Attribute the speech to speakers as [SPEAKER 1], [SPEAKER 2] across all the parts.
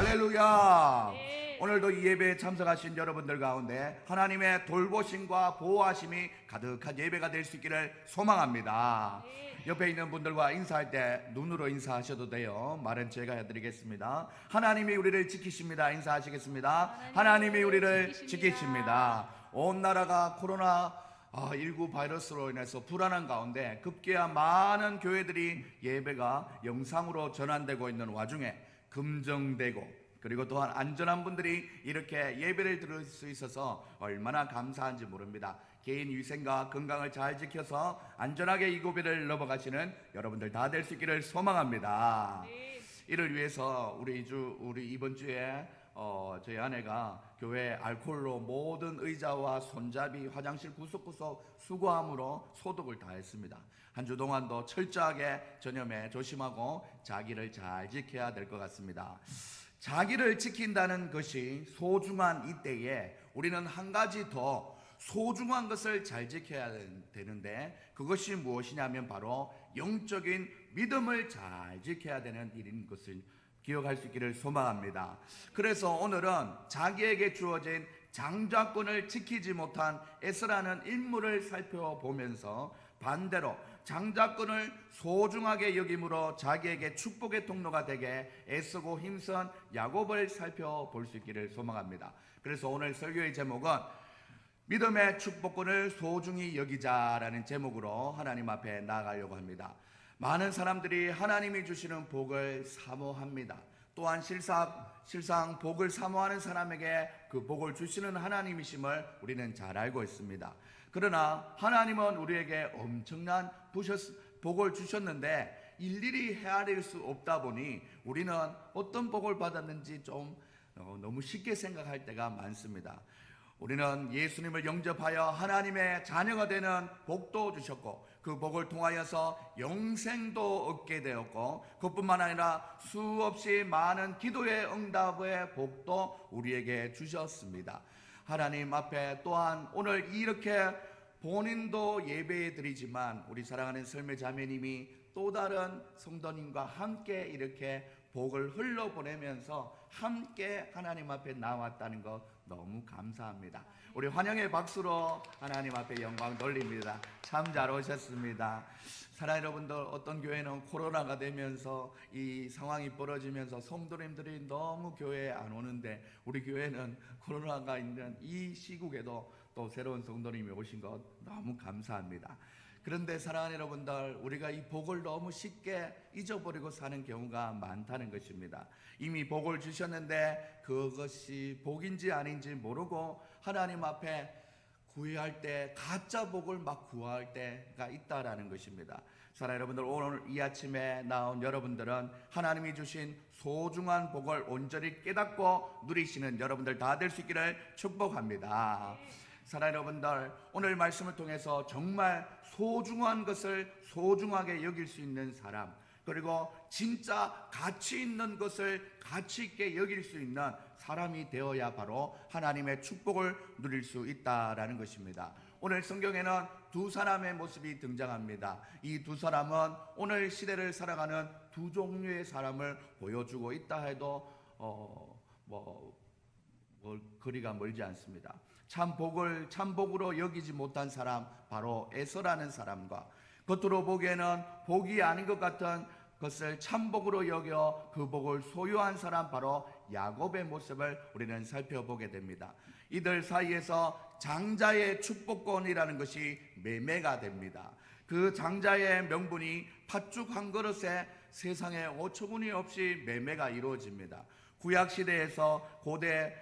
[SPEAKER 1] 할렐루야.
[SPEAKER 2] 네.
[SPEAKER 1] 오늘도 이 예배에 참석하신 여러분들 가운데 하나님의 돌보심과 보호하심이 가득한 예배가 될 수 있기를 소망합니다.
[SPEAKER 2] 네.
[SPEAKER 1] 옆에 있는 분들과 인사할 때 눈으로 인사하셔도 돼요. 말은 제가 해드리겠습니다. 하나님이 우리를 지키십니다. 인사하시겠습니다. 하나님이 우리를 지키십니다. 온 나라가 코로나19 바이러스로 인해서 불안한 가운데 급기야 많은 교회들이 예배가 영상으로 전환되고 있는 와중에 금정되고 그리고 또한 안전한 분들이 이렇게 예배를 들을 수 있어서 얼마나 감사한지 모릅니다. 개인 위생과 건강을 잘 지켜서 안전하게 이 고비를 넘어가시는 여러분들 다 될 수 있기를 소망합니다.
[SPEAKER 2] 네.
[SPEAKER 1] 이를 위해서 우리 이번 주에 저희 아내가 교회 알코올로 모든 의자와 손잡이, 화장실 구석구석 수거함으로 소독을 다 했습니다. 한 주 동안도 철저하게 전염에 조심하고 자기를 잘 지켜야 될 것 같습니다. 자기를 지킨다는 것이 소중한 이때에 우리는 한 가지 더 소중한 것을 잘 지켜야 되는데 그것이 무엇이냐면 바로 영적인 믿음을 잘 지켜야 되는 일인 것을 기억할 수 있기를 소망합니다. 그래서 오늘은 자기에게 주어진 장자권을 지키지 못한 에스라는 인물을 살펴보면서 반대로 장자권을 소중하게 여김으로 자기에게 축복의 통로가 되게 애쓰고 힘쓴 야곱을 살펴볼 수 있기를 소망합니다. 그래서 오늘 설교의 제목은 믿음의 축복권을 소중히 여기자라는 제목으로 하나님 앞에 나아가려고 합니다. 많은 사람들이 하나님이 주시는 복을 사모합니다. 또한 실상 복을 사모하는 사람에게 그 복을 주시는 하나님이심을 우리는 잘 알고 있습니다. 그러나 하나님은 우리에게 엄청난 복을 주셨는데 일일이 헤아릴 수 없다 보니 우리는 어떤 복을 받았는지 좀 너무 쉽게 생각할 때가 많습니다. 우리는 예수님을 영접하여 하나님의 자녀가 되는 복도 주셨고 그 복을 통하여서 영생도 얻게 되었고 그뿐만 아니라 수없이 많은 기도의 응답의 복도 우리에게 주셨습니다. 하나님 앞에 또한 오늘 이렇게 본인도 예배에 드리지만 우리 사랑하는 설매 자매님이 또 다른 성도님과 함께 이렇게 복을 흘러보내면서 함께 하나님 앞에 나왔다는 것 너무 감사합니다. 우리 환영의 박수로 하나님 앞에 영광 돌립니다. 참 잘 오셨습니다. 사랑하는 여러분들, 어떤 교회는 코로나가 되면서 이 상황이 벌어지면서 성도님들이 너무 교회에 안 오는데 우리 교회는 코로나가 있는 이 시국에도 또 새로운 성도님이 오신 것 너무 감사합니다. 그런데 사랑하는 여러분들, 우리가 이 복을 너무 쉽게 잊어버리고 사는 경우가 많다는 것입니다. 이미 복을 주셨는데 그것이 복인지 아닌지 모르고 하나님 앞에 구할 때 가짜 복을 막 구할 때가 있다라는 것입니다. 사랑하는 여러분들, 오늘 이 아침에 나온 여러분들은 하나님이 주신 소중한 복을 온전히 깨닫고 누리시는 여러분들 다 될 수 있기를 축복합니다. 사랑하는 여러분들, 오늘 말씀을 통해서 정말 소중한 것을 소중하게 여길 수 있는 사람, 그리고 진짜 가치 있는 것을 가치 있게 여길 수 있는 사람이 되어야 바로 하나님의 축복을 누릴 수 있다라는 것입니다. 오늘 성경에는 두 사람의 모습이 등장합니다. 이 두 사람은 오늘 시대를 살아가는 두 종류의 사람을 보여주고 있다 해도 거리가 멀지 않습니다. 참복으로 여기지 못한 사람, 바로 에서라는 사람과 겉으로 보기에는 복이 아닌 것 같은 것을 참복으로 여겨 그 복을 소유한 사람, 바로 야곱의 모습을 우리는 살펴보게 됩니다. 이들 사이에서 장자의 축복권이라는 것이 매매가 됩니다. 그 장자의 명분이 팥죽 한 그릇에 세상에 어처구니 없이 매매가 이루어집니다. 구약시대에서 고대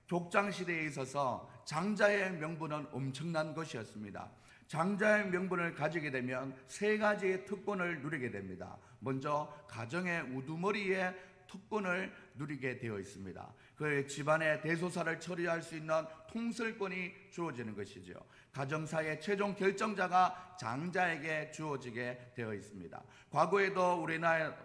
[SPEAKER 1] 족장시대에 있어서 장자의 명분은 엄청난 것이었습니다. 장자의 명분을 가지게 되면 세 가지의 특권을 누리게 됩니다. 먼저 가정의 우두머리의 특권을 누리게 되어 있습니다. 그 집안의 대소사를 처리할 수 있는 통솔권이 주어지는 것이죠. 가정사의 최종 결정자가 장자에게 주어지게 되어 있습니다. 과거에도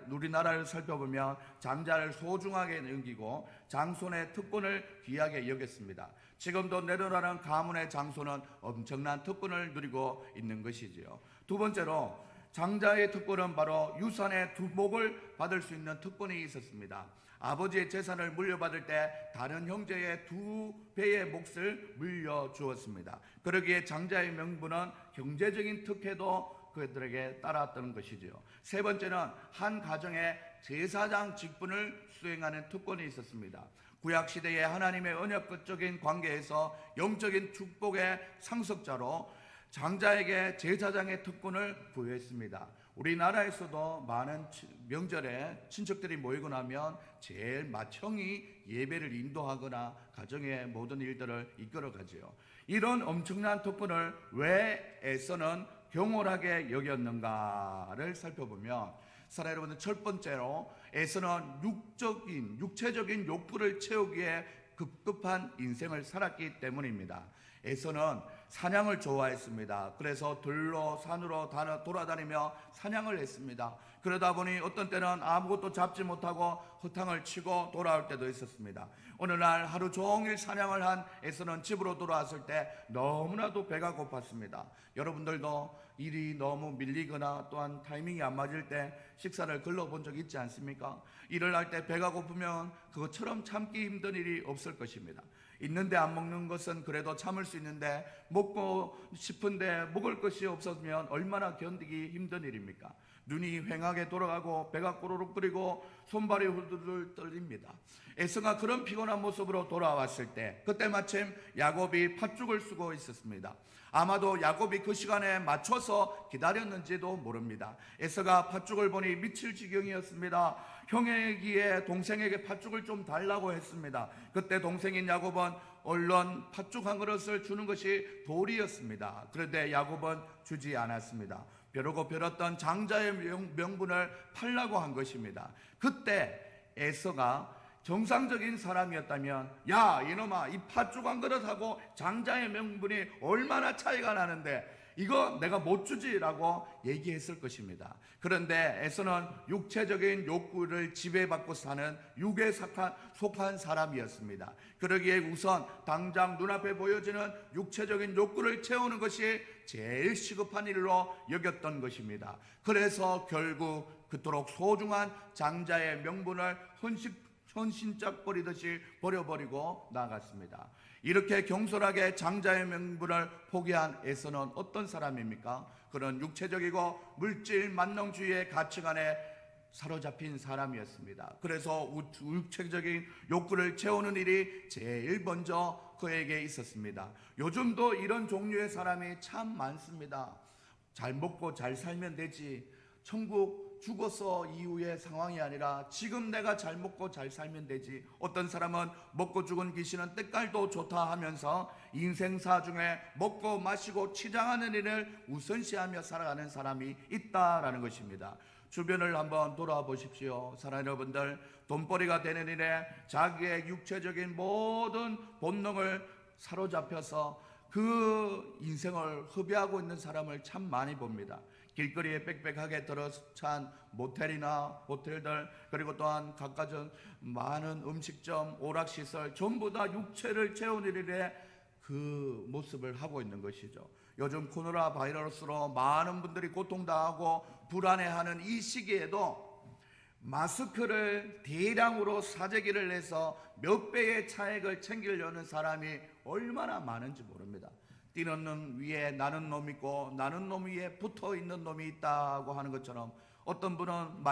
[SPEAKER 1] 우리나라를 살펴보면 장자를 소중하게 여기고 장손의 특권을 귀하게 여겼습니다. 지금도 내려라는 가문의 장손은 엄청난 특권을 누리고 있는 것이지요. 두 번째로 장자의 특권은 바로 유산의 2목을 받을 수 있는 특권이 있었습니다. 아버지의 재산을 물려받을 때 다른 형제의 2배의 몫을 물려주었습니다. 그러기에 장자의 명분은 경제적인 특혜도 그들에게 따랐던 것이지요. 세 번째는 한 가정의 제사장 직분을 수행하는 특권이 있었습니다. 구약시대에 하나님의 언약적인 관계에서 영적인 축복의 상속자로 장자에게 제사장의 특권을 부여했습니다. 우리나라에서도 많은 명절에 친척들이 모이고 나면 제일 맏형이 예배를 인도하거나 가정의 모든 일들을 이끌어가지요. 이런 엄청난 특권을 왜 에서는 경홀하게 여겼는가를 살펴보면, 사랑 여러분들, 첫 번째로 에서는 육체적인 욕구를 채우기에 급급한 인생을 살았기 때문입니다. 에서는 사냥을 좋아했습니다. 그래서 들로 산으로 돌아다니며 사냥을 했습니다. 그러다 보니 어떤 때는 아무것도 잡지 못하고 허탕을 치고 돌아올 때도 있었습니다. 어느 날 하루 종일 사냥을 한 에서는 집으로 돌아왔을 때 너무나도 배가 고팠습니다. 여러분들도 일이 너무 밀리거나 또한 타이밍이 안 맞을 때 식사를 걸러본 적 있지 않습니까? 일을 할 때 배가 고프면 그것처럼 참기 힘든 일이 없을 것입니다. 있는데 안 먹는 것은 그래도 참을 수 있는데, 먹고 싶은데 먹을 것이 없었으면 얼마나 견디기 힘든 일입니까? 눈이 휑하게 돌아가고 배가 꼬르륵 끓이고 손발이 후들들 떨립니다. 에서가 그런 피곤한 모습으로 돌아왔을 때, 그때 마침 야곱이 팥죽을 쓰고 있었습니다. 아마도 야곱이 그 시간에 맞춰서 기다렸는지도 모릅니다. 에서가 팥죽을 보니 미칠 지경이었습니다. 형에게 동생에게 팥죽을 좀 달라고 했습니다. 그때 동생인 야곱은 얼른 팥죽 한 그릇을 주는 것이 도리였습니다. 그런데 야곱은 주지 않았습니다. 벼르고 벼렀던 장자의 명분을 팔라고 한 것입니다. 그때 에서가 정상적인 사람이었다면, 야 이놈아, 이 팥죽 한 그릇하고 장자의 명분이 얼마나 차이가 나는데 이거 내가 못 주지라고 얘기했을 것입니다. 그런데 에서는 육체적인 욕구를 지배받고 사는 육에 속한 사람이었습니다. 그러기에 우선 당장 눈앞에 보여지는 육체적인 욕구를 채우는 것이 제일 시급한 일로 여겼던 것입니다. 그래서 결국 그토록 소중한 장자의 명분을 헌신짝 버리듯이 버려버리고 나갔습니다. 이렇게 경솔하게 장자의 명분을 포기한 에서는 어떤 사람입니까? 그런 육체적이고 물질 만능주의의 가치관에 사로잡힌 사람이었습니다. 그래서 육체적인 욕구를 채우는 일이 제일 먼저 그에게 있었습니다. 요즘도 이런 종류의 사람이 참 많습니다. 잘 먹고 잘 살면 되지, 천국 죽어서 이후의 상황이 아니라 지금 내가 잘 먹고 잘 살면 되지. 어떤 사람은 먹고 죽은 귀신은 때깔도 좋다 하면서 인생사 중에 먹고 마시고 치장하는 일을 우선시하며 살아가는 사람이 있다라는 것입니다. 주변을 한번 돌아보십시오. 사랑하는 여러분들, 돈벌이가 되는 일에 자기의 육체적인 모든 본능을 사로잡혀서 그 인생을 허비하고 있는 사람을 참 많이 봅니다. 길거리에 빽빽하게 들어찬 모텔이나 호텔들, 그리고 또한 각가정 많은 음식점, 오락시설, 전부 다 육체를 채우는 일에 그 모습을 하고 있는 것이죠. 요즘 코로나 바이러스로 많은 분들이 고통당하고 불안해하는 이 시기에도 마스크를 대량으로 사재기를 해서 몇 배의 차액을 챙기려는 사람이 얼마나 많은지 모릅니다. 뛰는 놈 위에 나는 놈 있고 나는 놈 위에 붙어있는 놈이 있다고 하는 것처럼 어떤 분은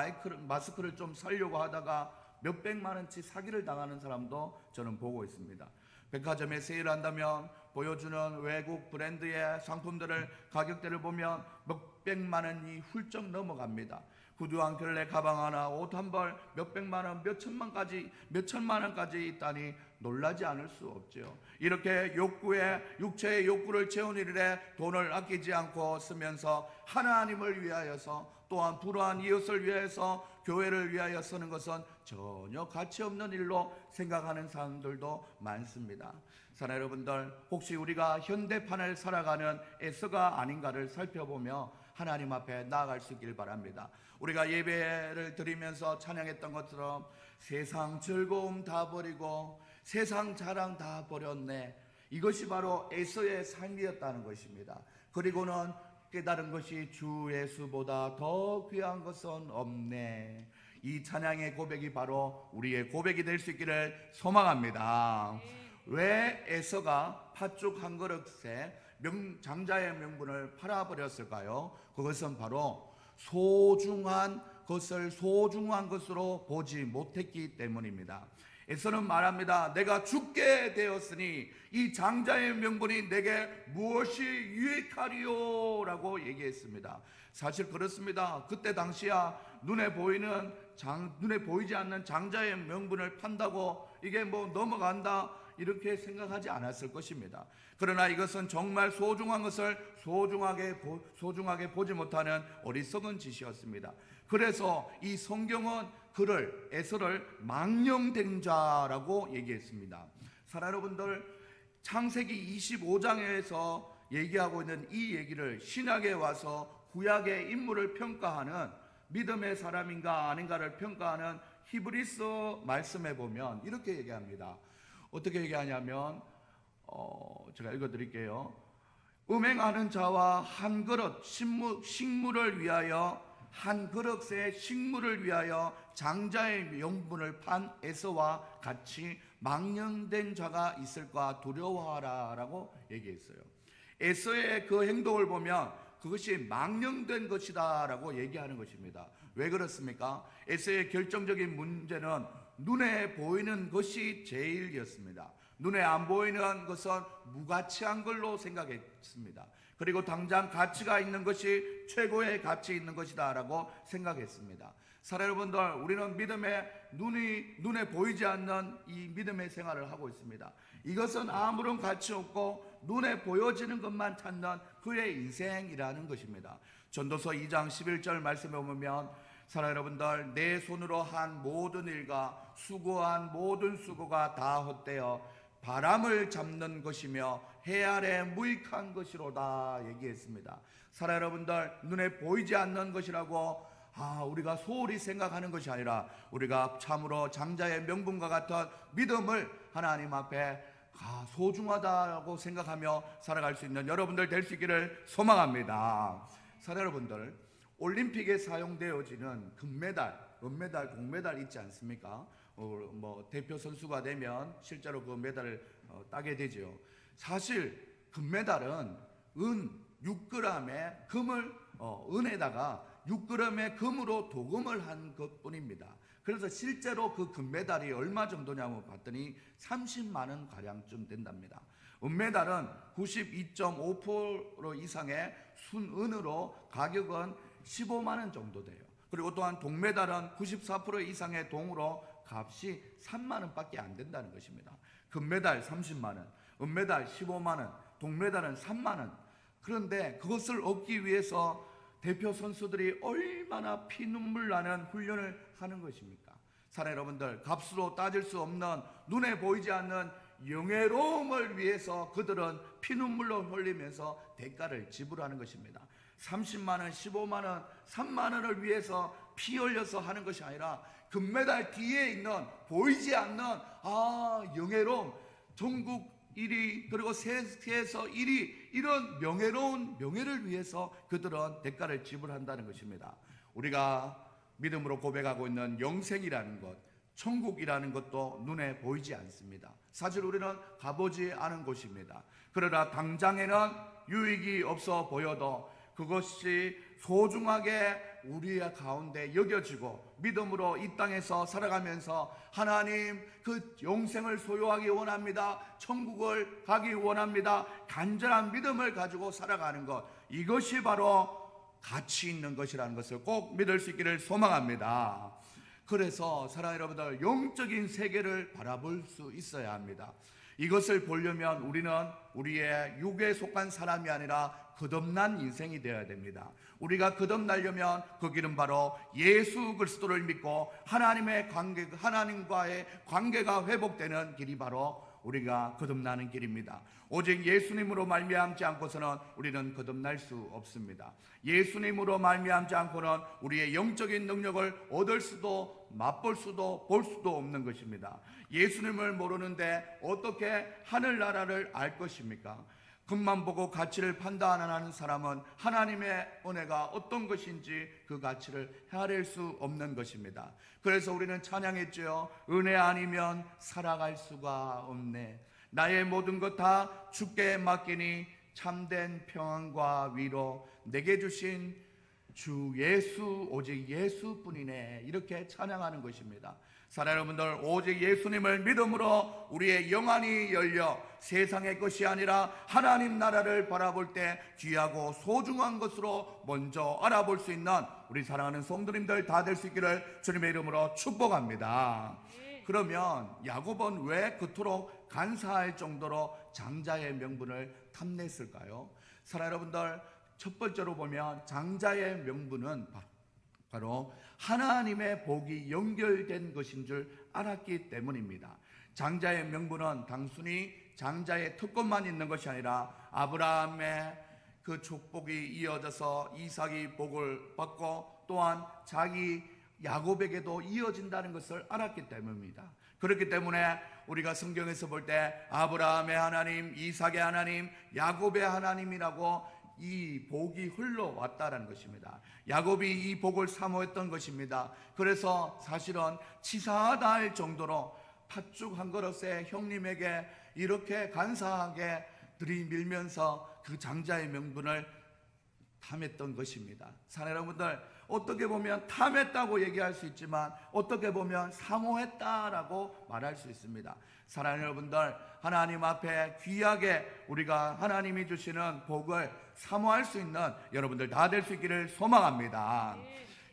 [SPEAKER 1] 마스크를 좀 사려고 하다가 몇백만 원치 사기를 당하는 사람도 저는 보고 있습니다. 백화점에 세일한다면 보여주는 외국 브랜드의 상품들을 가격대를 보면 몇백만 원이 훌쩍 넘어갑니다. 구두 한 켤레, 가방 하나, 옷 한 벌, 몇백만 원, 몇천만 원까지 있다니 놀라지 않을 수 없죠. 이렇게 육체의 욕구를 채우는 일에 돈을 아끼지 않고 쓰면서 하나님을 위하여서, 또한 불우한 이웃을 위하여서, 교회를 위하여 쓰는 것은 전혀 가치 없는 일로 생각하는 사람들도 많습니다. 사랑하는 여러분들, 혹시 우리가 현대판을 살아가는 에서가 아닌가를 살펴보며 하나님 앞에 나아갈 수 있길 바랍니다. 우리가 예배를 드리면서 찬양했던 것처럼 세상 즐거움 다 버리고 세상 자랑 다 버렸네, 이것이 바로 에서의 삶이었다는 것입니다. 그리고는 깨달은 것이 주 예수보다 더 귀한 것은 없네. 이 찬양의 고백이 바로 우리의 고백이 될 수 있기를 소망합니다. 왜 에서가 팥죽 한 그릇에 장자의 명분을 팔아버렸을까요? 그것은 바로 소중한 것으로 보지 못했기 때문입니다. 에서는 말합니다. 내가 죽게 되었으니 이 장자의 명분이 내게 무엇이 유익하리요? 라고 얘기했습니다. 사실 그렇습니다. 그때 당시야 눈에 보이지 않는 장자의 명분을 판다고 이게 뭐 넘어간다 이렇게 생각하지 않았을 것입니다. 그러나 이것은 정말 소중한 것을 소중하게 보지 못하는 어리석은 짓이었습니다. 그래서 이 성경은 에서를 망령된 자라고 얘기했습니다. 사랑하는 여러분들, 창세기 25장에서 얘기하고 있는 이 얘기를 신약에 와서 구약의 인물을 평가하는, 믿음의 사람인가 아닌가를 평가하는 히브리서 말씀에 보면 이렇게 얘기합니다. 어떻게 얘기하냐면 제가 읽어드릴게요. 음행하는 자와 한 그릇 식물을 위하여 한 그릇의 식물을 위하여 장자의 명분을 판 에서와 같이 망령된 자가 있을까 두려워하라 라고 얘기했어요. 에서의 그 행동을 보면 그것이 망령된 것이다 라고 얘기하는 것입니다. 왜 그렇습니까? 에서의 결정적인 문제는 눈에 보이는 것이 제일이었습니다. 눈에 안 보이는 것은 무가치한 걸로 생각했습니다. 그리고 당장 가치가 있는 것이 최고의 가치 있는 것이다 라고 생각했습니다. 사랑하는 여러분들, 우리는 눈에 보이지 않는 이 믿음의 생활을 하고 있습니다. 이것은 아무런 가치 없고 눈에 보여지는 것만 찾는 그의 인생이라는 것입니다. 전도서 2장 11절 말씀에 보면, 사랑하는 여러분들, 내 손으로 한 모든 일과 수고한 모든 수고가 다 헛되어 바람을 잡는 것이며 해 아래 무익한 것이로다 얘기했습니다. 사랑하는 여러분들, 눈에 보이지 않는 것이라고 우리가 소홀히 생각하는 것이 아니라 우리가 참으로 장자의 명분과 같은 믿음을 하나님 앞에 소중하다고 생각하며 살아갈 수 있는 여러분들 될 수 있기를 소망합니다. 사랑하는 여러분들, 올림픽에 사용되어지는 금메달, 은메달, 동메달 있지 않습니까? 대표 선수가 되면 실제로 그 메달을 따게 되죠. 사실 금메달은 은 6g의 금을 은에다가 6g의 금으로 도금을 한 것뿐입니다. 그래서 실제로 그 금메달이 얼마 정도냐고 봤더니 30만 원 가량쯤 된답니다. 은메달은 92.5% 이상의 순은으로 가격은 15만 원 정도 돼요. 그리고 또한 동메달은 94% 이상의 동으로 값이 3만 원밖에 안 된다는 것입니다. 금메달 30만 원, 은메달 15만 원, 동메달은 3만 원. 그런데 그것을 얻기 위해서 대표 선수들이 얼마나 피눈물 나는 훈련을 하는 것입니까? 사랑하는 여러분들, 값으로 따질 수 없는 눈에 보이지 않는 영예로움을 위해서 그들은 피눈물로 흘리면서 대가를 지불하는 것입니다. 30만 원, 15만 원, 3만 원을 위해서 피 흘려서 하는 것이 아니라 금메달 뒤에 있는 보이지 않는 영예로움, 전국 1위 그리고 세계에서 1위 이런 명예로운 명예를 위해서 그들은 대가를 지불한다는 것입니다. 우리가 믿음으로 고백하고 있는 영생이라는 것, 천국이라는 것도 눈에 보이지 않습니다. 사실 우리는 가보지 않은 곳입니다. 그러나 당장에는 유익이 없어 보여도 그것이 소중하게 우리의 가운데 여겨지고 믿음으로 이 땅에서 살아가면서 하나님 그 영생을 소유하기 원합니다. 천국을 가기 원합니다. 간절한 믿음을 가지고 살아가는 것, 이것이 바로 가치 있는 것이라는 것을 꼭 믿을 수 있기를 소망합니다. 그래서 사랑하는 여러분들, 영적인 세계를 바라볼 수 있어야 합니다. 이것을 보려면 우리는 우리의 육에 속한 사람이 아니라 거듭난 인생이 되어야 됩니다. 우리가 거듭나려면 그 길은 바로 예수 그리스도를 믿고 하나님과의 관계가 회복되는 길이 바로 우리가 거듭나는 길입니다. 오직 예수님으로 말미암지 않고서는 우리는 거듭날 수 없습니다. 예수님으로 말미암지 않고는 우리의 영적인 능력을 얻을 수도 맛볼 수도 볼 수도 없는 것입니다. 예수님을 모르는데 어떻게 하늘나라를 알 것입니까? 금만 보고 가치를 판단하는 사람은 하나님의 은혜가 어떤 것인지 그 가치를 헤아릴 수 없는 것입니다. 그래서 우리는 찬양했죠. 은혜 아니면 살아갈 수가 없네. 나의 모든 것 다 주께 맡기니 참된 평안과 위로 내게 주신 주 예수, 오직 예수뿐이네. 이렇게 찬양하는 것입니다. 사랑하는 여러분들, 오직 예수님을 믿음으로 우리의 영안이 열려 세상의 것이 아니라 하나님 나라를 바라볼 때 귀하고 소중한 것으로 먼저 알아볼 수 있는 우리 사랑하는 성도님들 다 될 수 있기를 주님의 이름으로 축복합니다. 그러면 야곱은 왜 그토록 간사할 정도로 장자의 명분을 탐냈을까요? 사랑하는 여러분들, 첫 번째로 보면 장자의 명분은 바로 하나님의 복이 연결된 것인 줄 알았기 때문입니다. 장자의 명분은 단순히 장자의 특권만 있는 것이 아니라 아브라함의 그 축복이 이어져서 이삭이 복을 받고 또한 자기 야곱에게도 이어진다는 것을 알았기 때문입니다. 그렇기 때문에 우리가 성경에서 볼 때 아브라함의 하나님, 이삭의 하나님, 야곱의 하나님이라고 이 복이 흘러왔다는 것입니다. 야곱이 이 복을 사모했던 것입니다. 그래서 사실은 치사하다 할 정도로 팥죽 한 그릇에 형님에게 이렇게 간사하게 들이밀면서 그 장자의 명분을 탐했던 것입니다. 사랑하는 여러분들, 어떻게 보면 탐했다고 얘기할 수 있지만 어떻게 보면 사모했다라고 말할 수 있습니다. 사랑하는 여러분들, 하나님 앞에 귀하게 우리가 하나님이 주시는 복을 사모할 수 있는 여러분들 다 될 수 있기를 소망합니다.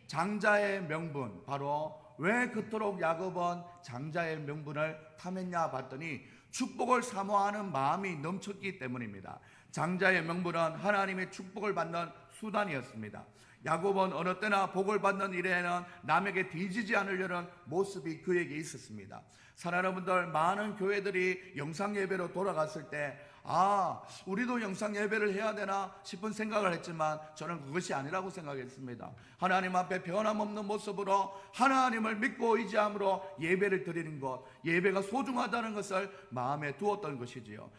[SPEAKER 1] 장자의 명분, 바로 왜 그토록 야곱은 장자의 명분을 탐했냐 봤더니 축복을 사모하는 마음이 넘쳤기 때문입니다. 장자의 명분은 하나님의 축복을 받는 수단이었습니다. 야곱은 어느 때나 복을 받는 일에는 남에게 뒤지지 않으려는 모습이 그에게 있었습니다. 사랑하는 여러분들, 많은 교회들이 영상 예배로 돌아갔을 때 우리도 영상 예배를 해야 되나 싶은 생각을 했지만 저는 그것이 아니라고 생각했습니다. 하나님 앞에 변함없는 모습으로 하나님을 믿고 의지함으로 예배를 드리는 것, 예배가 소중하다는 것을 마음에 두었던 것이지요.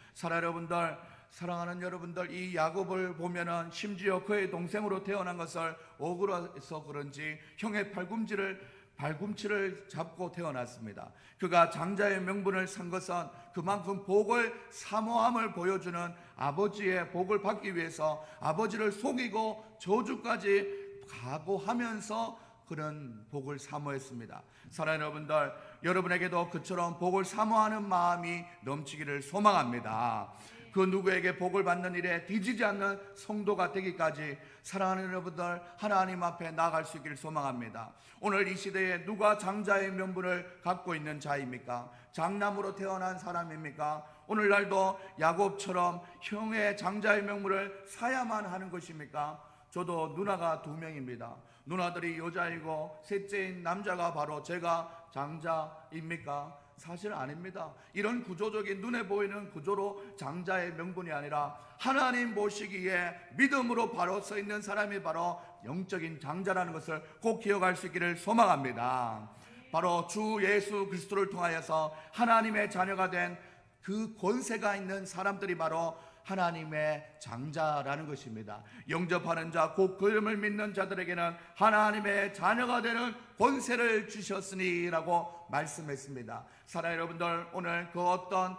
[SPEAKER 1] 사랑하는 여러분들, 이 야곱을 보면은 심지어 그의 동생으로 태어난 것을 억울해서 그런지 형의 발꿈치를 잡고 태어났습니다. 그가 장자의 명분을 산 것은 그만큼 복을 사모함을 보여주는 아버지의 복을 받기 위해서 아버지를 속이고 저주까지 각오하면서 그런 복을 사모했습니다. 사랑하는 여러분들, 여러분에게도 그처럼 복을 사모하는 마음이 넘치기를 소망합니다. 그 누구에게 복을 받는 일에 뒤지지 않는 성도가 되기까지 사랑하는 여러분들, 하나님 앞에 나아갈 수 있기를 소망합니다. 오늘 이 시대에 누가 장자의 명분을 갖고 있는 자입니까? 장남으로 태어난 사람입니까? 오늘날도 야곱처럼 형의 장자의 명분을 사야만 하는 것입니까? 저도 누나가 2명입니다. 누나들이 여자이고 셋째인 남자가 바로 제가 장자입니까? 사실 아닙니다. 이런 구조적인 눈에 보이는 구조로 장자의 명분이 아니라 하나님 보시기에 믿음으로 바로 서 있는 사람이 바로 영적인 장자라는 것을 꼭 기억할 수 있기를 소망합니다. 바로 주 예수 그리스도를 통하여서 하나님의 자녀가 된 그 권세가 있는 사람들이 바로 하나님의 장자라는 것입니다. 영접하는 자, 곧 그 이름을 믿는 자들에게는 하나님의 자녀가 되는 권세를 주셨으니라고 말씀했습니다. 사랑하는 여러분들, 오늘 그 어떤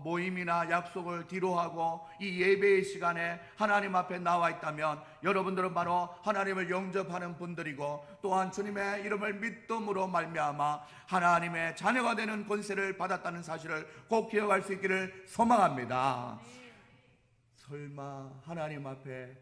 [SPEAKER 1] 모임이나 약속을 뒤로하고 이 예배의 시간에 하나님 앞에 나와 있다면 여러분들은 바로 하나님을 영접하는 분들이고 또한 주님의 이름을 믿음으로 말미암아 하나님의 자녀가 되는 권세를 받았다는 사실을 꼭 기억할 수 있기를 소망합니다. 설마 하나님 앞에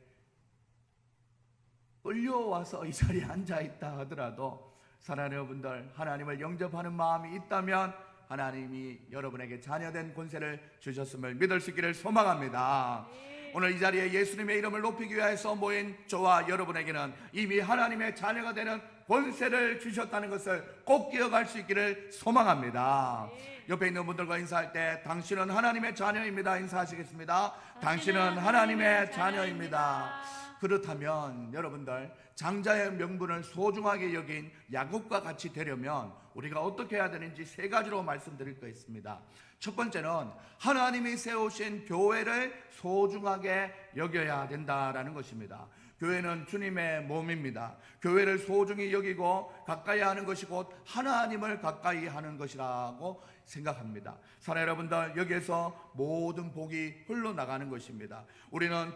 [SPEAKER 1] 끌려와서 이 자리에 앉아있다 하더라도 사랑하는 여러분들, 하나님을 영접하는 마음이 있다면 하나님이 여러분에게 자녀된 권세를 주셨음을 믿을 수 있기를 소망합니다. 오늘 이 자리에 예수님의 이름을 높이기 위해서 모인 저와 여러분에게는 이미 하나님의 자녀가 되는 권세를 주셨다는 것을 꼭 기억할 수 있기를 소망합니다. 옆에 있는 분들과 인사할 때 당신은 하나님의 자녀입니다. 인사하시겠습니다. 당신은 하나님의 자녀입니다. 그렇다면 여러분들, 장자의 명분을 소중하게 여긴 야곱과 같이 되려면 우리가 어떻게 해야 되는지 세 가지로 말씀드릴 거 있습니다. 첫 번째는 하나님이 세우신 교회를 소중하게 여겨야 된다라는 것입니다. 교회는 주님의 몸입니다. 교회를 소중히 여기고 가까이 하는 것이 곧 하나님을 가까이 하는 것이라고 생각합니다. 사랑 여러분들, 여기에서 모든 복이 흘러나가는 것입니다. 우리는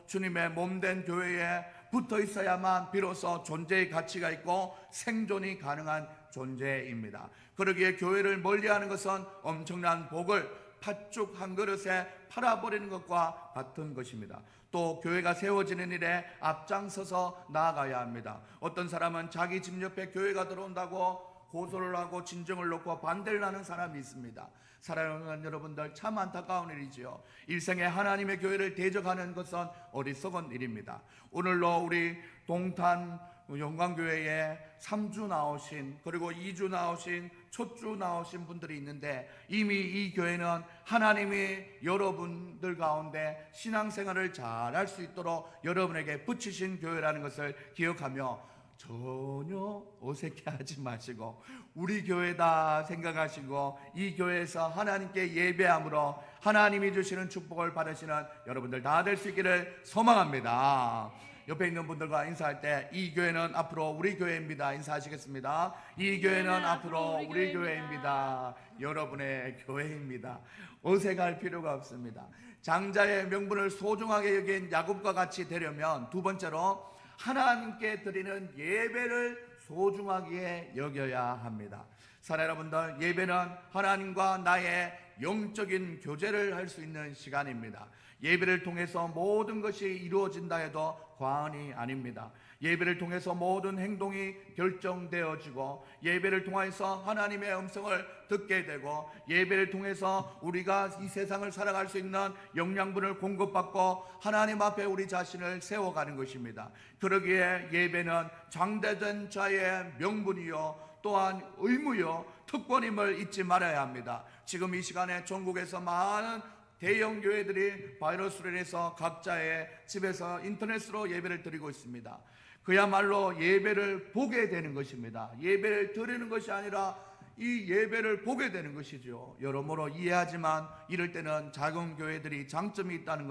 [SPEAKER 1] 주님의 몸된 교회에 붙어 있어야만 비로소 존재의 가치가 있고 생존이 가능한 존재입니다. 그러기에 교회를 멀리하는 것은 엄청난 복을 팥죽 한 그릇에 팔아버리는 것과 같은 것입니다. 또 교회가 세워지는 일에 앞장서서 나아가야 합니다. 어떤 사람은 자기 집 옆에 교회가 들어온다고 고소를 하고 진정을 놓고 반대를 하는 사람이 있습니다. 사랑하는 여러분들, 참 안타까운 일이지요. 일생에 하나님의 교회를 대적하는 것은 어리석은 일입니다. 오늘로 우리 동탄 영광교회에 3주 나오신, 그리고 2주 나오신, 첫 주 나오신 분들이 있는데, 이미 이 교회는 하나님이 여러분들 가운데 신앙생활을 잘할 수 있도록 여러분에게 붙이신 교회라는 것을 기억하며 전혀 어색해하지 마시고 우리 교회다 생각하시고 이 교회에서 하나님께 예배함으로 하나님이 주시는 축복을 받으시는 여러분들 다 될 수 있기를 소망합니다. 옆에 있는 분들과 인사할 때 이 교회는 앞으로 우리 교회입니다. 인사하시겠습니다. 이 교회는 앞으로 우리 교회입니다. 여러분의 교회입니다. 어색할 필요가 없습니다. 장자의 명분을 소중하게 여긴 야곱과 같이 되려면 두 번째로 하나님께 드리는 예배를 소중하게 여겨야 합니다. 사랑 여러분들, 예배는 하나님과 나의 영적인 교제를 할 수 있는 시간입니다. 예배를 통해서 모든 것이 이루어진다 해도 과언이 아닙니다. 예배를 통해서 모든 행동이 결정되어지고 예배를 통해서 하나님의 음성을 듣게 되고 예배를 통해서 우리가 이 세상을 살아갈 수 있는 영양분을 공급받고 하나님 앞에 우리 자신을 세워가는 것입니다. 그러기에 예배는 장대된 자의 명분이요 또한 의무요 특권임을 잊지 말아야 합니다. 지금 이 시간에 전국에서 많은 대형 교회들이 바이러스로 인해서 각자의 집에서 인터넷으로 예배를 드리고 있습니다. 그야말로 예배를 보게 되는 것입니다. 예배를 드리는 것이 아니라 이 예배를 보게 되는 것이죠. 여러모로 이해하지만 이럴 때는 작은 교회들이 장점이 있다는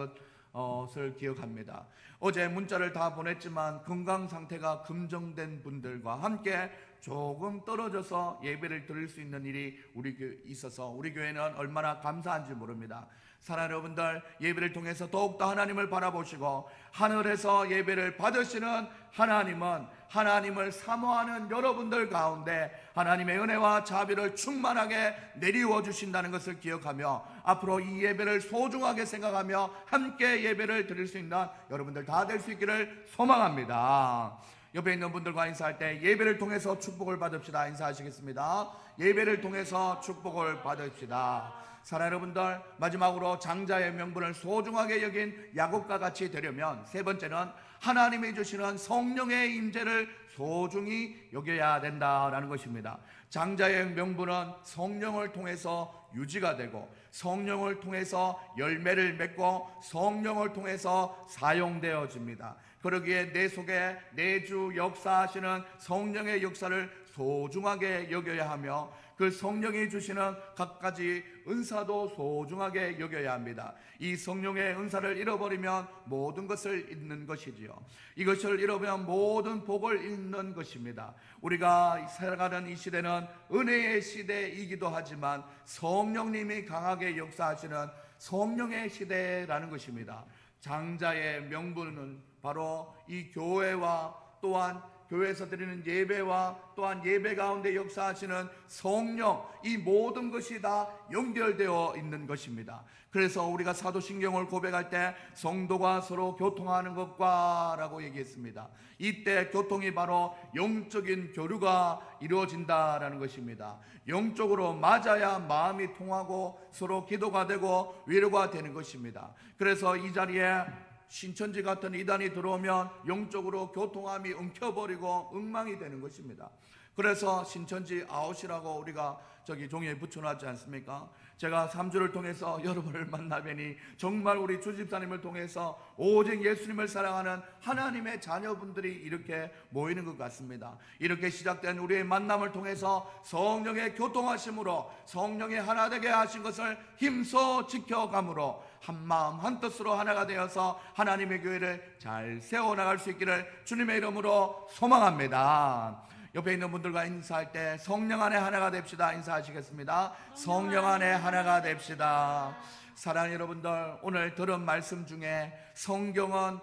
[SPEAKER 1] 것을 기억합니다. 어제 문자를 다 보냈지만 건강 상태가 긍정된 분들과 함께 조금 떨어져서 예배를 드릴 수 있는 일이 우리 교회에 있어서 우리 교회는 얼마나 감사한지 모릅니다. 사랑하는 여러분들, 예배를 통해서 더욱더 하나님을 바라보시고 하늘에서 예배를 받으시는 하나님은 하나님을 사모하는 여러분들 가운데 하나님의 은혜와 자비를 충만하게 내리워 주신다는 것을 기억하며 앞으로 이 예배를 소중하게 생각하며 함께 예배를 드릴 수 있는 여러분들 다 될 수 있기를 소망합니다. 옆에 있는 분들과 인사할 때 예배를 통해서 축복을 받읍시다. 인사하시겠습니다. 예배를 통해서 축복을 받읍시다. 사랑하는 여러분들, 마지막으로 장자의 명분을 소중하게 여긴 야곱과 같이 되려면 세 번째는 하나님이 주시는 성령의 임재를 소중히 여겨야 된다라는 것입니다. 장자의 명분은 성령을 통해서 유지가 되고 성령을 통해서 열매를 맺고 성령을 통해서 사용되어집니다. 그러기에 내 속에 내주 역사하시는 성령의 역사를 소중하게 여겨야 하며 그 성령이 주시는 각가지 은사도 소중하게 여겨야 합니다. 이 성령의 은사를 잃어버리면 모든 것을 잃는 것이지요. 이것을 잃어버리면 모든 복을 잃는 것입니다. 우리가 살아가는 이 시대는 은혜의 시대이기도 하지만 성령님이 강하게 역사하시는 성령의 시대라는 것입니다. 장자의 명분은 바로 이 교회와 또한 교회에서 드리는 예배와 또한 예배 가운데 역사하시는 성령, 이 모든 것이 다 연결되어 있는 것입니다. 그래서 우리가 사도신경을 고백할 때 성도가 서로 교통하는 것과 라고 얘기했습니다. 이때 교통이 바로 영적인 교류가 이루어진다라는 것입니다. 영적으로 맞아야 마음이 통하고 서로 기도가 되고 위로가 되는 것입니다. 그래서 이 자리에 신천지 같은 이단이 들어오면 영적으로 교통함이 엉켜버리고 엉망이 되는 것입니다. 그래서 신천지 아웃이라고 우리가 저기 종이에 붙여놨지 않습니까? 제가 3주를 통해서 여러분을 만나뵈니 정말 우리 주집사님을 통해서 오직 예수님을 사랑하는 하나님의 자녀분들이 이렇게 모이는 것 같습니다. 이렇게 시작된 우리의 만남을 통해서 성령의 교통하심으로 성령의 하나 되게 하신 것을 힘써 지켜감으로 한마음 한뜻으로 하나가 되어서 하나님의 교회를 잘 세워나갈 수 있기를 주님의 이름으로 소망합니다. 옆에 있는 분들과 인사할 때 성령 안에 하나가 됩시다. 인사하시겠습니다. 성령 안에 하나가 됩시다. 사랑하는 여러분들, 오늘 들은 말씀 중에 성경은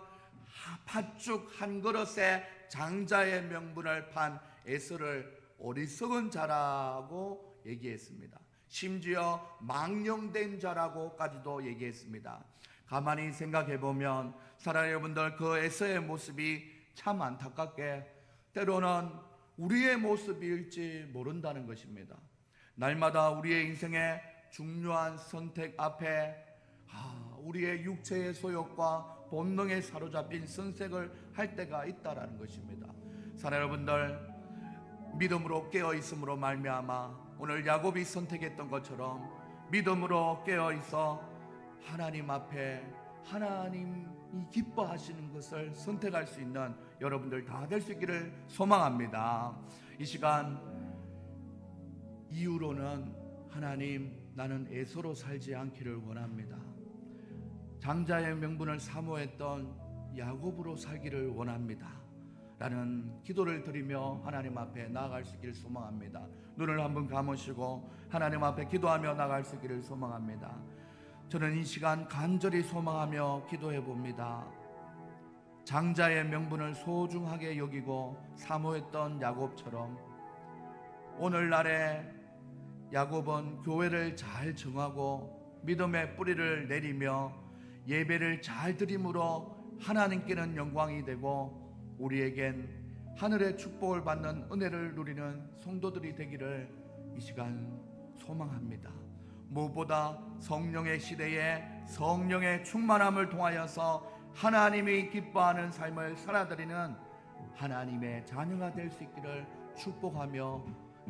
[SPEAKER 1] 팥죽 한 그릇에 장자의 명분을 판 에서를 어리석은 자라고 얘기했습니다. 심지어 망령된 자라고까지도 얘기했습니다. 가만히 생각해보면 사랑하는 여러분들, 그 에서의 모습이 참 안타깝게 때로는 우리의 모습일지 모른다는 것입니다. 날마다 우리의 인생의 중요한 선택 앞에 우리의 육체의 소욕과 본능에 사로잡힌 선택을 할 때가 있다라는 것입니다. 사랑하는 여러분들, 믿음으로 깨어있음으로 말미암아 오늘 야곱이 선택했던 것처럼 믿음으로 깨어있어 하나님 앞에 하나님이 기뻐하시는 것을 선택할 수 있는 여러분들 다 될 수 있기를 소망합니다. 이 시간 이후로는 하나님, 나는 에서로 살지 않기를 원합니다. 장자의 명분을 사모했던 야곱으로 살기를 원합니다 라는 기도를 드리며 하나님 앞에 나아갈 수 있기를 소망합니다. 눈을 한번 감으시고 하나님 앞에 기도하며 나아갈 수 있기를 소망합니다. 저는 이 시간 간절히 소망하며 기도해 봅니다. 장자의 명분을 소중하게 여기고 사모했던 야곱처럼 오늘날에 야곱은 교회를 잘 정하고 믿음의 뿌리를 내리며 예배를 잘 드림으로 하나님께는 영광이 되고 우리에겐 하늘의 축복을 받는 은혜를 누리는 성도들이 되기를 이 시간 소망합니다. 무엇보다 성령의 시대에 성령의 충만함을 통하여서 하나님이 기뻐하는 삶을 살아드리는 하나님의 자녀가 될 수 있기를 축복하며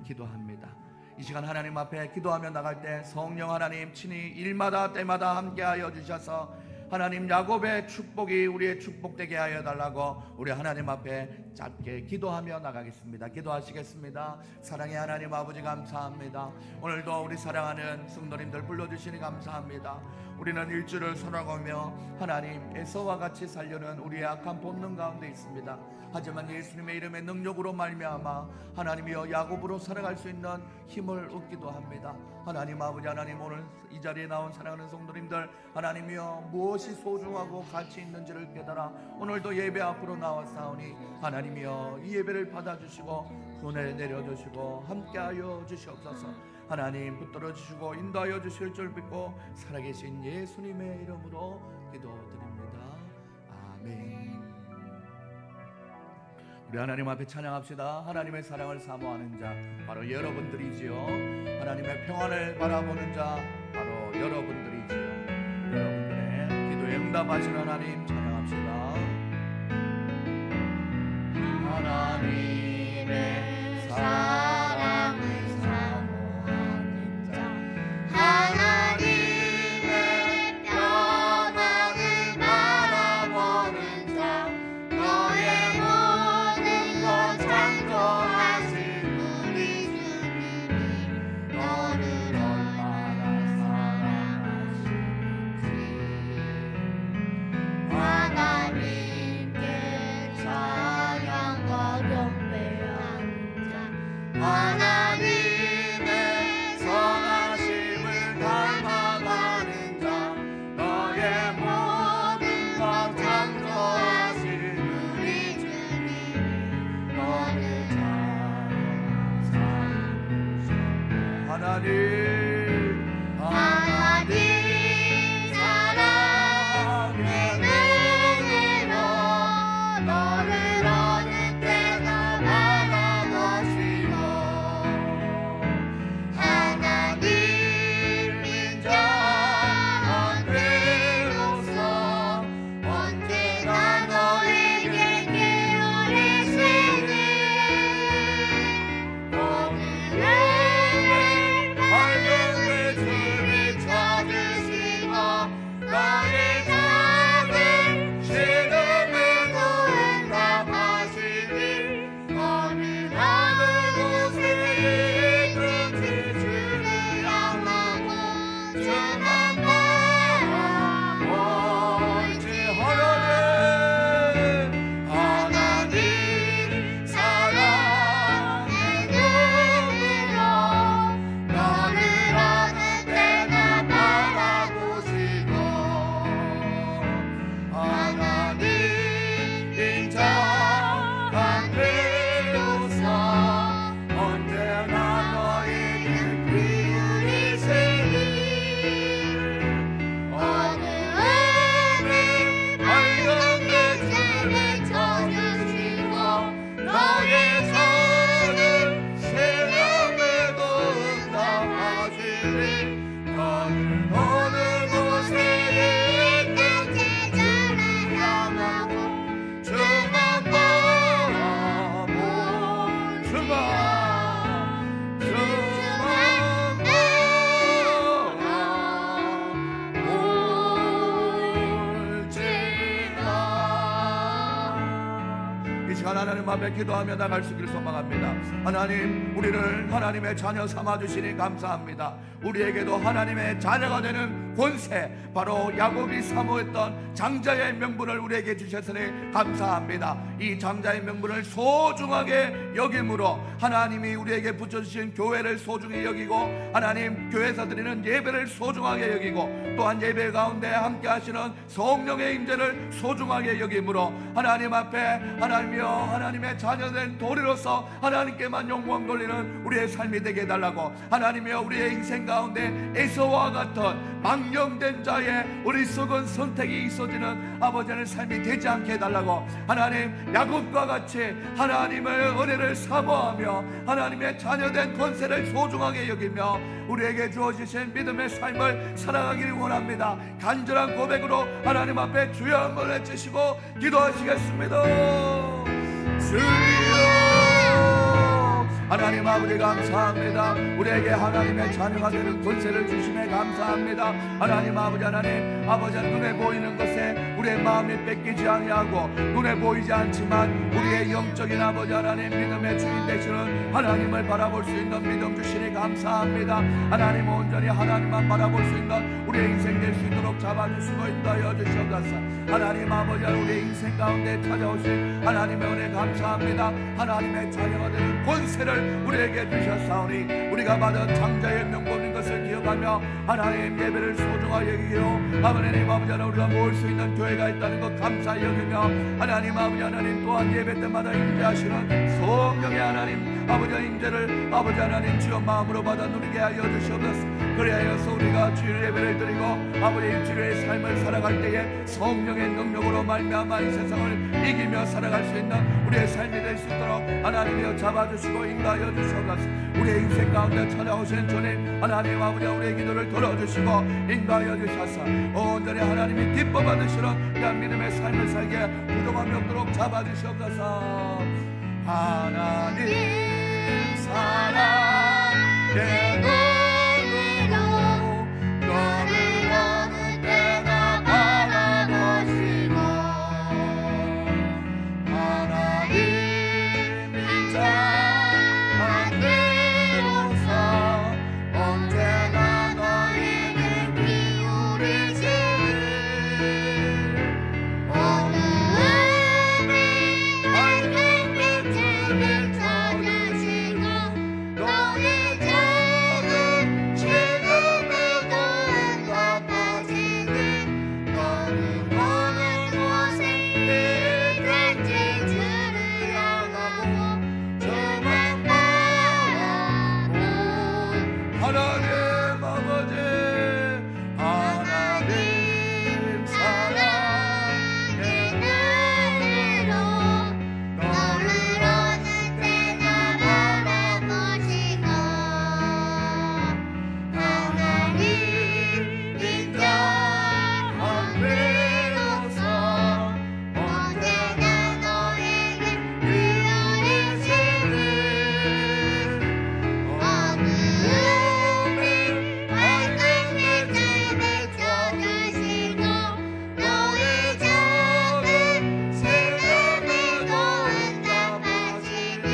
[SPEAKER 1] 기도합니다. 이 시간 하나님 앞에 기도하며 나갈 때 성령 하나님 친히 일마다 때마다 함께하여 주셔서 하나님 야곱의 축복이 우리의 축복되게 하여 달라고 우리 하나님 앞에 짧게 기도하며 나가겠습니다. 기도하시겠습니다. 사랑의 하나님 아버지, 감사합니다. 오늘도 우리 사랑하는 성도님들 불러주시니 감사합니다. 우리는 일주를 살아가며 하나님 에서와 같이 살려는 우리의 악한 본능 가운데 있습니다. 하지만 예수님의 이름의 능력으로 말미암아 하나님이여 야곱으로 살아갈 수 있는 힘을 얻기도 합니다. 하나님 아버지, 하나님 오늘 이 자리에 나온 사랑하는 성도님들, 하나님이여 무엇이 소중하고 가치 있는지를 깨달아 오늘도 예배 앞으로 나왔사오니 하나님이여 이 예배를 받아주시고 은혜 내려주시고 함께하여 주시옵소서. 하나님 붙들어 주시고 인도하여 주실 줄 믿고 살아계신 예수님의 이름으로 기도드립니다. 아멘. 우리 하나님 앞에 찬양합시다. 하나님의 사랑을 사모하는 자 바로 여러분들이지요. 하나님의 평안을 바라보는 자 바로 여러분들이지요. 여러분들의 기도에 응답하시는 하나님 찬양합시다. 하나님의 사랑을 사모하는 자 하나님의 평안을 바라보는 자 너의 모든 것 창조하신 우리 주님이 너를 얼마나 사랑하시는지 하나님께 찬양과 경배하는 자 하나님의 선하심을 닮아가는 자 너의 모든 것 창조하신 우리 주님이 너를 잘 삼으셨네. 하나님 사랑의 눈으로 너를 어느 때나 바라보시고 하나님 인자한 그로서 언제나 너는 어느 곳에 있든지 주를 향하고 주만 바라보 주만 하나님 앞에 기도하며 나갈 수 있기를 소망합니다. 하나님, 우리를 하나님의 자녀 삼아주시니 감사합니다. 우리에게도 하나님의 자녀가 되는 권세, 바로 야곱이 사모했던 장자의 명분을 우리에게 주셨으니 감사합니다. 이 장자의 명분을 소중하게 여김으로 하나님이 우리에게 붙여주신 교회를 소중히 여기고, 하나님 교회에서 드리는 예배를 소중하게 여기고, 또한 예배 가운데 함께 하시는 성령의 임재를 소중하게 여김으로 하나님 앞에 하나님이여 하나님의 자녀된 도리로서 하나님께만 영광 돌리는 우리의 삶이 되게 해달라고, 하나님이여 우리의 인생 가운데 에서와 같은 망령된 자의 어리석은 선택이 있어지는 아버지의 삶이 되지 않게 해달라고, 하나님 야곱과 같이 하나님의 은혜를 사모하며 하나님의 자녀된 권세를 소중하게 여기며 우리에게 주어지신 믿음의 삶을 살아가기를 원합니다. 간절한 고백으로 하나님 앞에 주여 한번 외치시고 기도하시겠습니다. 주여, 하나님 아버지 감사합니다. 우리에게 하나님의 자녀가 되는 권세를 주심에 감사합니다. 하나님 아버지, 하나님 아버지, 눈에 보이는 것에 우리의 마음이 뺏기지 아니하고 눈에 보이지 않지만 우리의 영적인 아버지 하나님 믿음의 주인 되시는 하나님을 바라볼 수 있는 믿음 주시니 감사합니다. 하나님 온전히 하나님만 바라볼 수 있는 우리의 인생 될 수 있도록 잡아주시고 인도하여 주시옵소서. 하나님 아버지, 우리의 인생 가운데 찾아오신 하나님의 은혜 감사합니다. 하나님의 자녀가 되는 권세를 우리에게 주셨사오니 우리가 받은 장자의 명분인 것을 기억하며 하나님 예배를 소중하게 여기기로, 하나님 아버지 하나님 우리가 모을 수 있는 교회가 있다는 것 감사히 여기며, 하나님 아버지 하나님 또한 예배 때마다 임재하시는 성령의 하나님 아버지의 임재를 아버지 하나님 주여 마음으로 받아 누리게 하여 주시옵소서. 그리하여서 우리가 주일 예배를 드리고 아버지 일주일의 삶을 살아갈 때에 성령의 능력으로 말미암아 이 세상을 이기며 살아갈 수 있는 우리의 삶이 될 수 있도록 하나님이여 잡아주시고 인도하여 주시옵소서. 우리의 인생 가운데 찾아오신 주님 하나님 아버지, 우리의 기도를 들어주시고 인도하여 주셔서 온전히 하나님이 기뻐 받으시는 그런 믿음의 삶을 살게 부족함이 없도록 잡아주시옵소서. 하나님 사랑 내 눈으로 너를 어느 때나 바라보시고, 하나님이 자녀로서 언제나 너에게 기울이시니 어두움이 밝은 빛을 비춰주시고 너의 작은 지금에도 응답하시니 너는 어느 곳에 있든지 주를 향하고 주만 바라보 하나님 아버지, 하나님 사랑 내 눈으로 너를 어느 때나 바라보시고, 하나님 인자한 위로서 언제나 너에게 위하시니 어두움이 밝은 빛을 비춰주시고 너의 작은 생명에도 응답하시니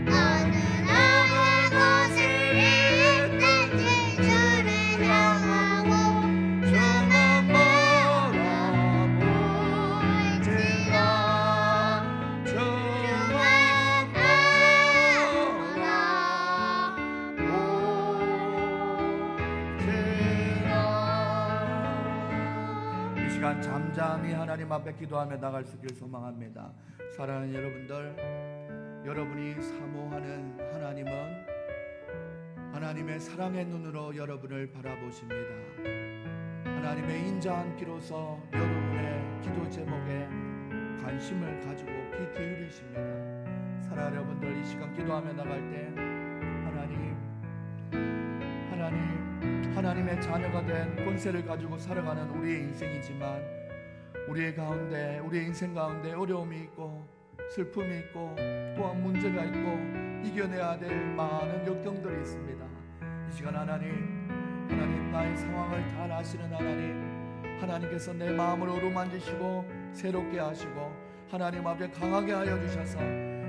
[SPEAKER 1] 너는 어느 곳에 있든지 주를 향하고 주만 바라볼지라 이 시간 잠잠히 하나님 앞에 기도하며 나갈 수 있기를 소망합니다. 사랑하는 여러분들, 여러분이 사모하는 하나님은 하나님의 사랑의 눈으로 여러분을 바라보십니다. 하나님의 인자한 비로소 여러분의 기도 제목에 관심을 가지고 귀 기울이십니다. 사랑하는 여러분들, 이 시간 기도하며 나갈 때 하나님 하나님의 자녀가 된 권세를 가지고 살아가는 우리의 인생이지만 우리의 가운데, 우리의 인생 가운데 어려움이 있고 슬픔이 있고 또한 문제가 있고 이겨내야 될 많은 역경들이 있습니다. 이 시간 하나님 나의 상황을 잘 아시는 하나님께서 내 마음을 어루만지시고 새롭게 하시고 하나님 앞에 강하게 하여 주셔서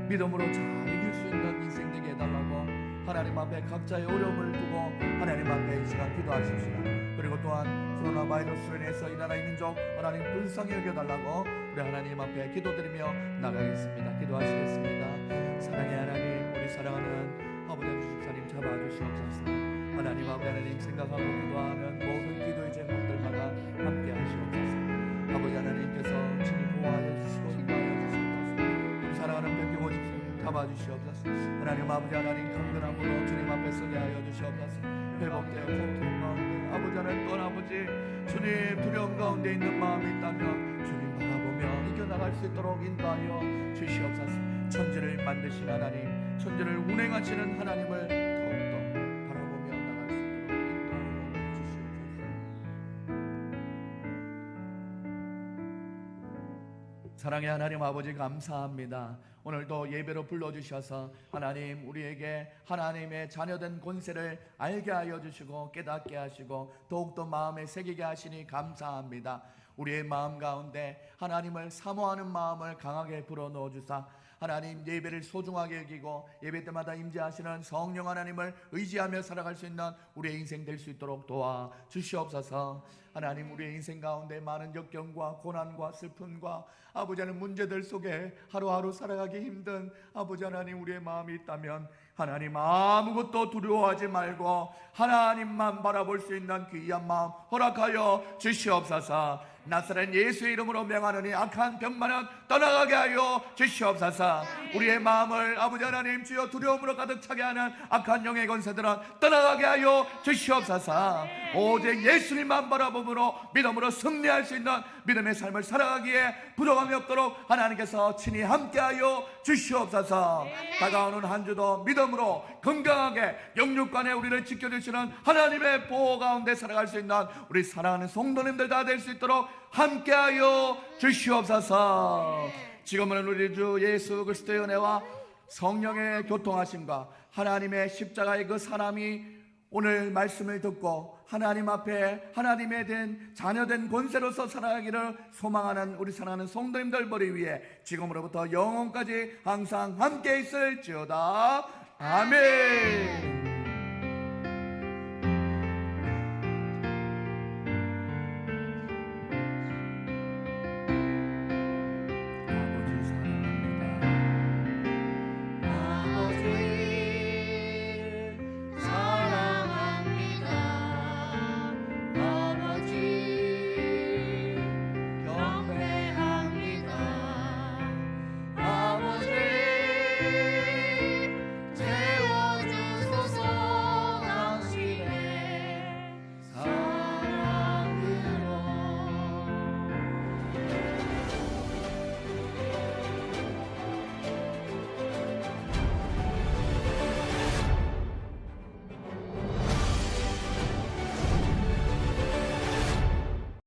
[SPEAKER 1] 믿음으로 잘 이길 수 있는 인생 되게 해달라고 하나님 앞에 각자의 어려움을 두고 하나님 앞에 이 시간 기도하십시다. 그리고 또한 코로나 바이러스로 인해서 이 나라의 민족 하나님 불쌍히 여겨달라고 우리 하나님 앞에 기도드리며 나가겠습니다. 기도하시겠습니다. 사랑의 하나님, 우리 사랑하는 아버지 주십사님 잡아주시옵소서. 하나님 아버지 하나님 생각하고 기도하는 모든 기도의 제목들마다 함께 하시옵소서. 아버지 하나님께서 친히 보호하여 주시고 인도하여 주시옵소서. 우리 사랑하는 백경호집사님 잡아주시옵소서. 하나님 아버지 하나님 강건함으로 주님 앞에 서게 하여 주시옵소서. 회복되어 고통 가운데 아버지 하나님 또한 아버지 주님 두려움 가운데 있는 마음이 있다면 주님 바라보며 이겨나갈 수 있도록 인도하여 주시옵소서. 천지를 만드신 하나님, 천지를 운행하시는 하나님을 더욱더 바라보며 나갈 수 있도록 인도하여 주시옵소서. 사랑의 하나님 아버지 감사합니다. 오늘도 예배로 불러주셔서 하나님 우리에게 하나님의 자녀된 권세를 알게 하여 주시고 깨닫게 하시고 더욱더 마음에 새기게 하시니 감사합니다. 우리의 마음 가운데 하나님을 사모하는 마음을 강하게 불어넣어 주사 하나님 예배를 소중하게 여기고 예배 때마다 임재하시는 성령 하나님을 의지하며 살아갈 수 있는 우리의 인생 될 수 있도록 도와 주시옵소서. 하나님 우리의 인생 가운데 많은 역경과 고난과 슬픔과 아버지 하나님 문제들 속에 하루하루 살아가기 힘든 아버지 하나님 우리의 마음이 있다면 하나님 아무것도 두려워하지 말고 하나님만 바라볼 수 있는 귀한 마음 허락하여 주시옵소서. 나사렛 예수의 이름으로 명하노니 악한 병만은 떠나가게 하여 주시옵소서. 우리의 마음을 아버지 하나님 주여 두려움으로 가득 차게 하는 악한 영의 권세들은 떠나가게 하여 주시옵소서. 오직 예수님만 바라봄으로 믿음으로 승리할 수 있는 믿음의 삶을 살아가기에 부족함이 없도록 하나님께서 친히 함께하여 주시옵소서. 다가오는 한 주도 믿음으로 건강하게 영육간에 우리를 지켜주시는 하나님의 보호 가운데 살아갈 수 있는 우리 사랑하는 성도님들 다 될 수 있도록 함께하여 주시옵소서. 지금은 우리 주 예수 그리스도의 은혜와 성령의 교통하심과 하나님의 십자가의 그 사람이 오늘 말씀을 듣고 하나님 앞에 하나님의 된 자녀된 권세로서 살아가기를 소망하는 우리 사랑하는 성도님들 머리 위에 지금으로부터 영원까지 항상 함께 있을지어다. 아멘.